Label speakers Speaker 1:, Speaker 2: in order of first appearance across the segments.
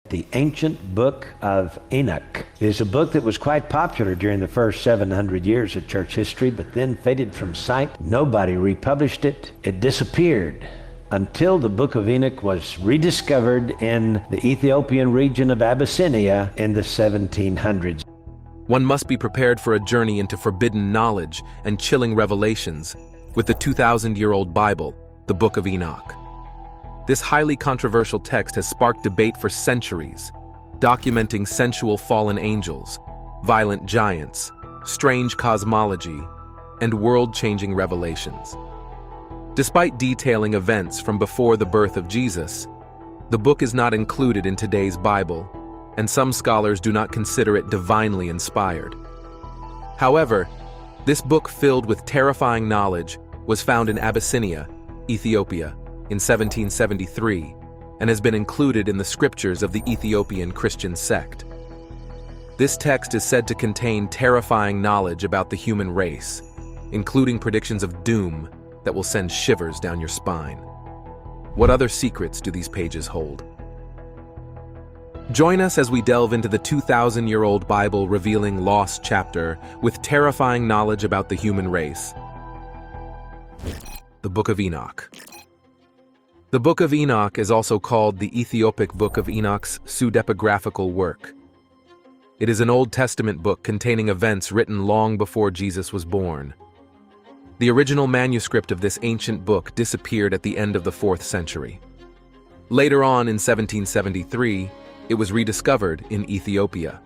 Speaker 1: The ancient book of Enoch is a book that was quite popular during the first 700 years of church history, but then faded from sight. Nobody republished it. It disappeared until the book of Enoch was rediscovered in the Ethiopian region of Abyssinia in the 1700s.
Speaker 2: One must be prepared for a journey into forbidden knowledge and chilling revelations with the 2,000-year-old Bible, the Book of Enoch. This highly controversial text has sparked debate for centuries, documenting sensual fallen angels, violent giants, strange cosmology, and world-changing revelations. Despite detailing events from before the birth of Jesus, the book is not included in today's Bible, and some scholars do not consider it divinely inspired. However, this book filled with terrifying knowledge was found in Abyssinia, Ethiopia, in 1773, and has been included in the scriptures of the Ethiopian Christian sect. This text is said to contain terrifying knowledge about the human race, including predictions of doom that will send shivers down your spine. What other secrets do these pages hold? Join us as we delve into the 2,000-year-old Bible revealing lost chapter with terrifying knowledge about the human race. The Book of Enoch. The Book of Enoch is also called the Ethiopic Book of Enoch's pseudepigraphical work. It is an Old Testament book containing events written long before Jesus was born. The original manuscript of this ancient book disappeared at the end of the 4th century. Later on in 1773, it was rediscovered in Ethiopia.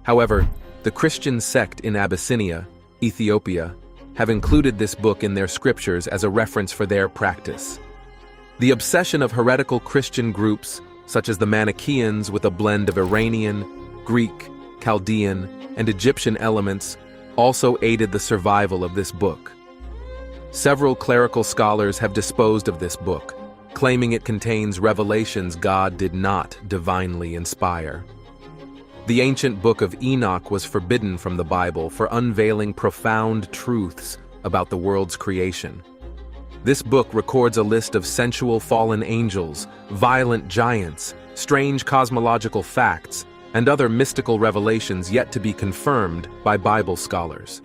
Speaker 2: However, the Christian sect in Abyssinia, Ethiopia, have included this book in their scriptures as a reference for their practice. The obsession of heretical Christian groups, such as the Manichaeans with a blend of Iranian, Greek, Chaldean, and Egyptian elements, also aided the survival of this book. Several clerical scholars have disposed of this book, claiming it contains revelations God did not divinely inspire. The ancient book of Enoch was forbidden from the Bible for unveiling profound truths about the world's creation. This book records a list of sensual fallen angels, violent giants, strange cosmological facts, and other mystical revelations yet to be confirmed by Bible scholars.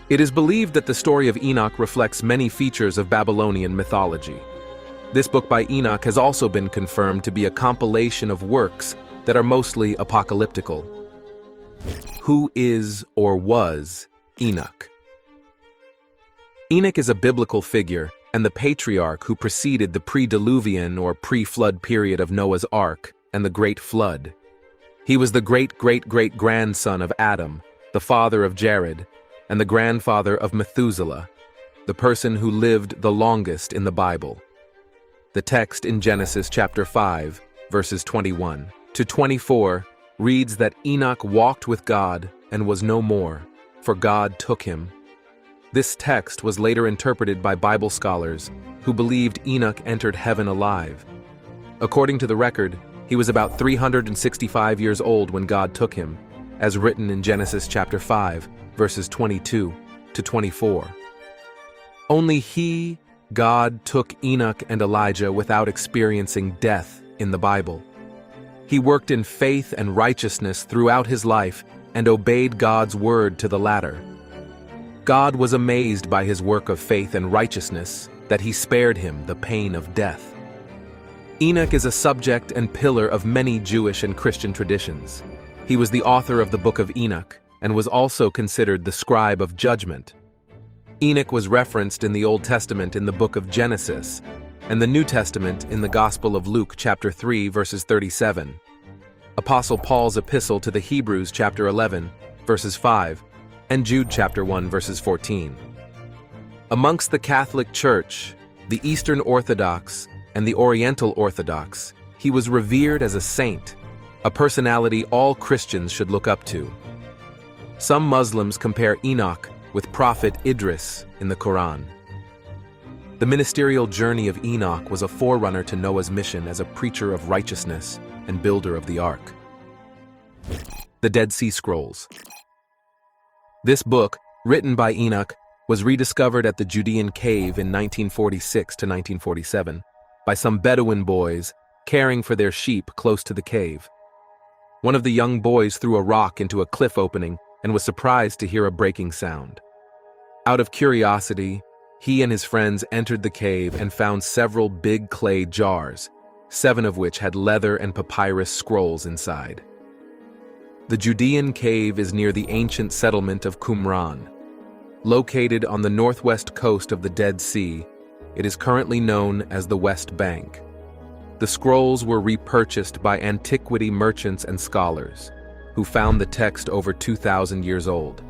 Speaker 2: It is believed that the story of Enoch reflects many features of Babylonian mythology. This book by Enoch has also been confirmed to be a compilation of works that are mostly apocalyptical. Who is or was Enoch? Enoch is a biblical figure and the patriarch who preceded the pre-Diluvian or pre-flood period of Noah's Ark and the Great Flood. He was the great-great-great-grandson of Adam, the father of Jared, and the grandfather of Methuselah, the person who lived the longest in the Bible. The text in Genesis chapter 5, verses 21 to 24 reads that Enoch walked with God and was no more, for God took him. This text was later interpreted by Bible scholars who believed Enoch entered heaven alive. According to the record, he was about 365 years old when God took him, as written in Genesis chapter 5, verses 22 to 24. Only he, God, took Enoch and Elijah without experiencing death in the Bible. He worked in faith and righteousness throughout his life and obeyed God's word to the latter. God was amazed by his work of faith and righteousness that he spared him the pain of death. Enoch is a subject and pillar of many Jewish and Christian traditions. He was the author of the Book of Enoch and was also considered the scribe of judgment. Enoch was referenced in the Old Testament in the book of Genesis and the New Testament in the Gospel of Luke chapter 3 verses 37, Apostle Paul's epistle to the Hebrews chapter 11 verses 5, and Jude chapter 1 verses 14. Amongst the Catholic Church, the Eastern Orthodox, and the Oriental Orthodox, he was revered as a saint, a personality all Christians should look up to. Some Muslims compare Enoch with Prophet Idris in the Quran. The ministerial journey of Enoch was a forerunner to Noah's mission as a preacher of righteousness and builder of the ark. The Dead Sea Scrolls. This book, written by Enoch, was rediscovered at the Judean cave in 1946 to 1947 by some Bedouin boys caring for their sheep close to the cave. One of the young boys threw a rock into a cliff opening and was surprised to hear a breaking sound. Out of curiosity, he and his friends entered the cave and found several big clay jars, 7 of which had leather and papyrus scrolls inside. The Judean cave is near the ancient settlement of Qumran. Located on the northwest coast of the Dead Sea, it is currently known as the West Bank. The scrolls were repurchased by antiquity merchants and scholars, who found the text over 2,000 years old.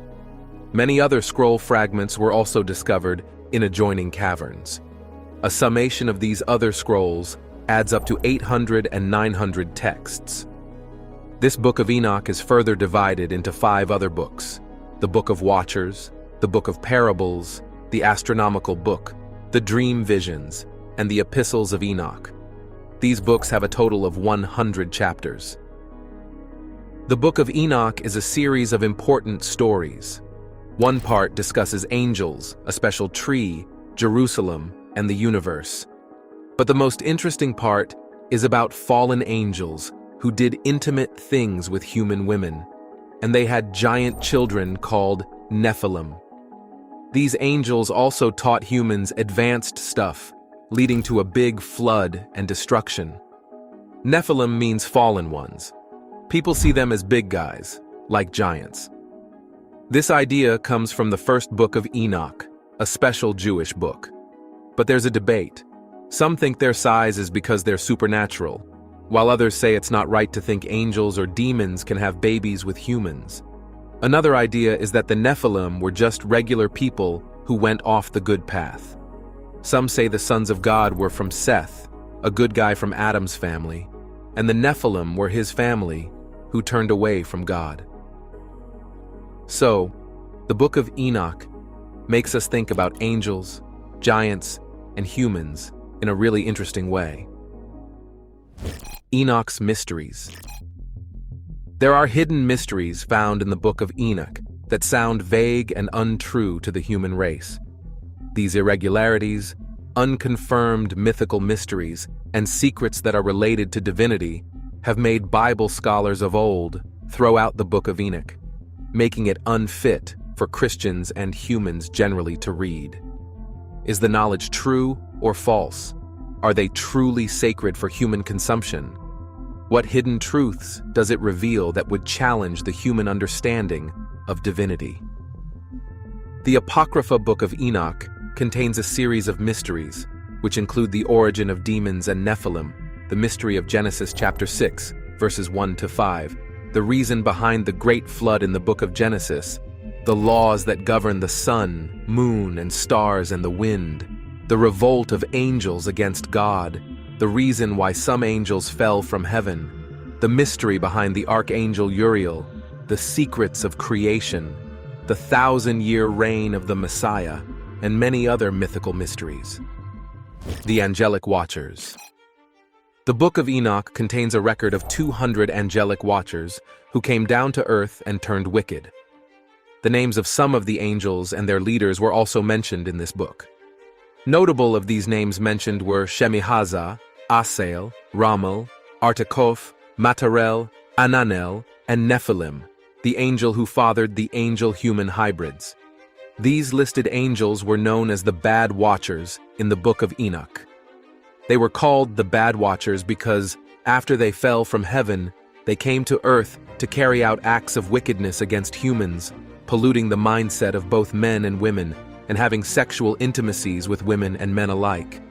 Speaker 2: Many other scroll fragments were also discovered in adjoining caverns. A summation of these other scrolls adds up to 800 and 900 texts. This Book of Enoch is further divided into 5 other books: the Book of Watchers, the Book of Parables, the Astronomical Book, the Dream Visions, and the Epistles of Enoch. These books have a total of 100 chapters. The Book of Enoch is a series of important stories. One part discusses angels, a special tree, Jerusalem, and the universe. But the most interesting part is about fallen angels who did intimate things with human women, and they had giant children called Nephilim. These angels also taught humans advanced stuff, leading to a big flood and destruction. Nephilim means fallen ones. People see them as big guys, like giants. This idea comes from the first book of Enoch, a special Jewish book. But there's a debate. Some think their size is because they're supernatural, while others say it's not right to think angels or demons can have babies with humans. Another idea is that the Nephilim were just regular people who went off the good path. Some say the sons of God were from Seth, a good guy from Adam's family, and the Nephilim were his family who turned away from God. So, the Book of Enoch makes us think about angels, giants, and humans in a really interesting way. Enoch's mysteries. There are hidden mysteries found in the Book of Enoch that sound vague and untrue to the human race. These irregularities, unconfirmed mythical mysteries, and secrets that are related to divinity have made Bible scholars of old throw out the Book of Enoch, making it unfit for Christians and humans generally to read. Is the knowledge true or false? Are they truly sacred for human consumption? What hidden truths does it reveal that would challenge the human understanding of divinity? The Apocrypha Book of Enoch contains a series of mysteries, which include the origin of demons and Nephilim, the mystery of Genesis chapter 6, verses 1 to 5, the reason behind the great flood in the book of Genesis, the laws that govern the sun, moon, and stars and the wind, the revolt of angels against God, the reason why some angels fell from heaven, the mystery behind the archangel Uriel, the secrets of creation, the 1,000-year reign of the Messiah, and many other mythical mysteries. The Angelic Watchers. The Book of Enoch contains a record of 200 angelic watchers who came down to earth and turned wicked. The names of some of the angels and their leaders were also mentioned in this book. Notable of these names mentioned were Shemihazah, Asael, Ramal, Artakof, Matarel, Ananel, and Nephilim, the angel who fathered the angel-human hybrids. These listed angels were known as the Bad Watchers in the Book of Enoch. They were called the Bad Watchers because, after they fell from heaven, they came to earth to carry out acts of wickedness against humans, polluting the mindset of both men and women, and having sexual intimacies with women and men alike.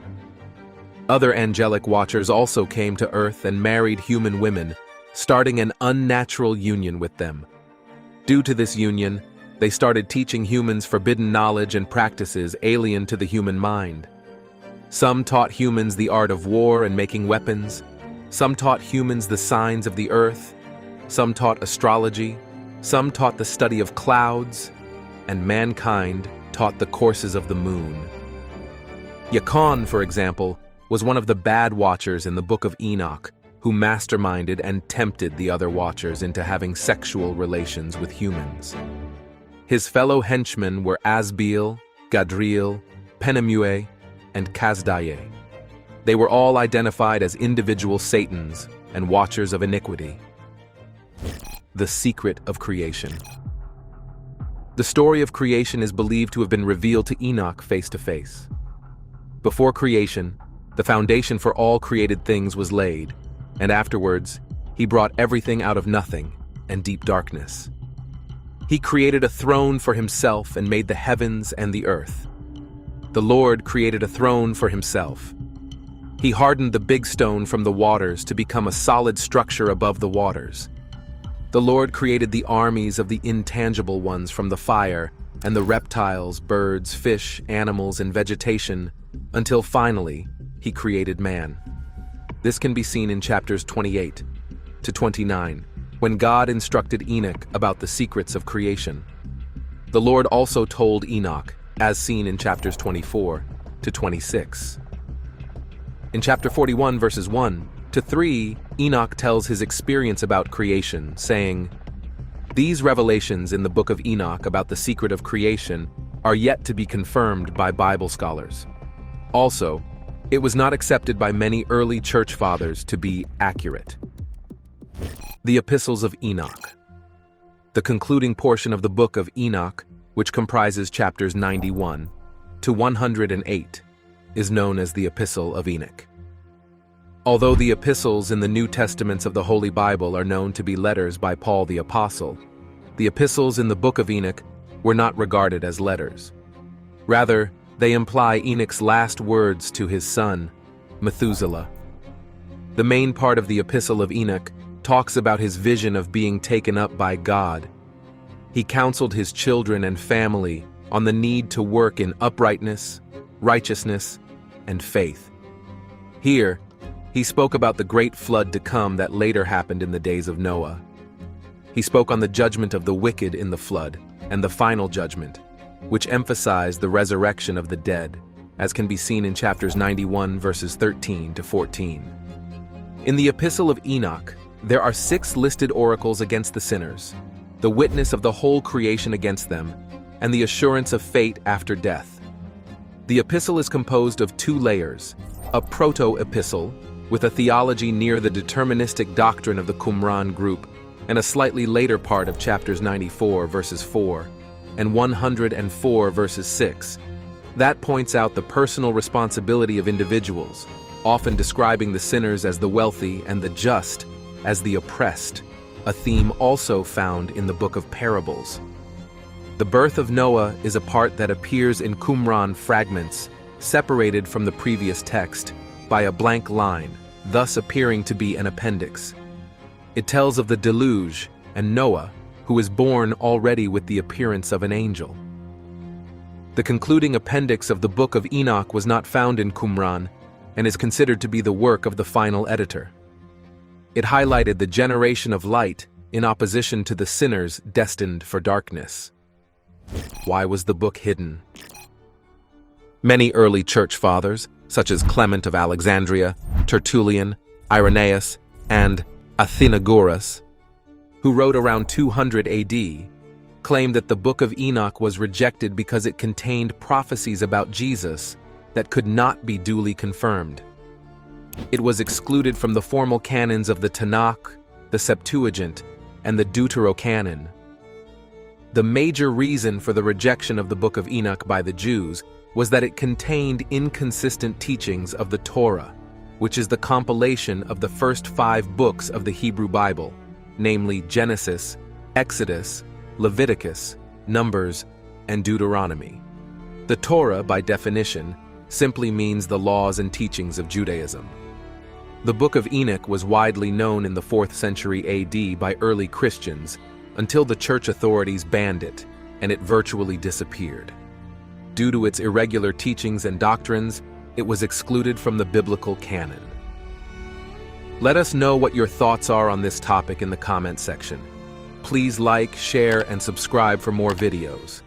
Speaker 2: Other angelic watchers also came to earth and married human women, starting an unnatural union with them. Due to this union, they started teaching humans forbidden knowledge and practices alien to the human mind. Some taught humans the art of war and making weapons. Some taught humans the signs of the earth. Some taught astrology. Some taught the study of clouds. And mankind taught the courses of the moon. Yacon, for example, was one of the Bad Watchers in the Book of Enoch, who masterminded and tempted the other watchers into having sexual relations with humans. His fellow henchmen were Asbeel, Gadriel, Penamue, and Kazdaye. They were all identified as individual Satans and watchers of iniquity. The secret of creation. The story of creation is believed to have been revealed to Enoch face to face. Before creation, the foundation for all created things was laid, and afterwards, he brought everything out of nothing and deep darkness. He created a throne for himself and made the heavens and the earth. The Lord created a throne for himself. He hardened the big stone from the waters to become a solid structure above the waters. The Lord created the armies of the intangible ones from the fire and the reptiles, birds, fish, animals, and vegetation, until finally, he created man. This can be seen in chapters 28 to 29, when God instructed Enoch about the secrets of creation. The Lord also told Enoch, as seen in chapters 24 to 26. In chapter 41, verses 1 to 3, Enoch tells his experience about creation, saying, "These revelations in the book of Enoch about the secret of creation are yet to be confirmed by Bible scholars. Also, it was not accepted by many early church fathers to be accurate." The Epistles of Enoch. The concluding portion of the book of Enoch, which comprises chapters 91 to 108, is known as the Epistle of Enoch. Although the epistles in the New Testaments of the Holy Bible are known to be letters by Paul the Apostle, the epistles in the book of Enoch were not regarded as letters. Rather, they imply Enoch's last words to his son, Methuselah. The main part of the Epistle of Enoch talks about his vision of being taken up by God. He counseled his children and family on the need to work in uprightness, righteousness, and faith. Here, he spoke about the great flood to come that later happened in the days of Noah. He spoke on the judgment of the wicked in the flood and the final judgment, which emphasized the resurrection of the dead, as can be seen in chapters 91, verses 13 to 14. In the Epistle of Enoch, there are 6 listed oracles against the sinners, the witness of the whole creation against them, and the assurance of fate after death. The epistle is composed of 2 layers, a proto-epistle, with a theology near the deterministic doctrine of the Qumran group, and a slightly later part of chapters 94, verses 4, and 104, verses 6. That points out the personal responsibility of individuals, often describing the sinners as the wealthy and the just as the oppressed, a theme also found in the book of Parables. The birth of Noah is a part that appears in Qumran fragments, separated from the previous text by a blank line, thus appearing to be an appendix. It tells of the deluge and Noah, who is born already with the appearance of an angel. The concluding appendix of the book of Enoch was not found in Qumran and is considered to be the work of the final editor. It highlighted the generation of light in opposition to the sinners destined for darkness. Why was the book hidden? Many early church fathers, such as Clement of Alexandria, Tertullian, Irenaeus, and Athenagoras, who wrote around 200 AD, claimed that the book of Enoch was rejected because it contained prophecies about Jesus that could not be duly confirmed. It was excluded from the formal canons of the Tanakh, the Septuagint, and the Deuterocanon. The major reason for the rejection of the book of Enoch by the Jews was that it contained inconsistent teachings of the Torah, which is the compilation of the first 5 books of the Hebrew Bible, namely Genesis, Exodus, Leviticus, Numbers, and Deuteronomy. The Torah, by definition, simply means the laws and teachings of Judaism. The Book of Enoch was widely known in the 4th century AD by early Christians until the church authorities banned it, and it virtually disappeared. Due to its irregular teachings and doctrines, it was excluded from the biblical canon. Let us know what your thoughts are on this topic in the comment section. Please like, share, and subscribe for more videos.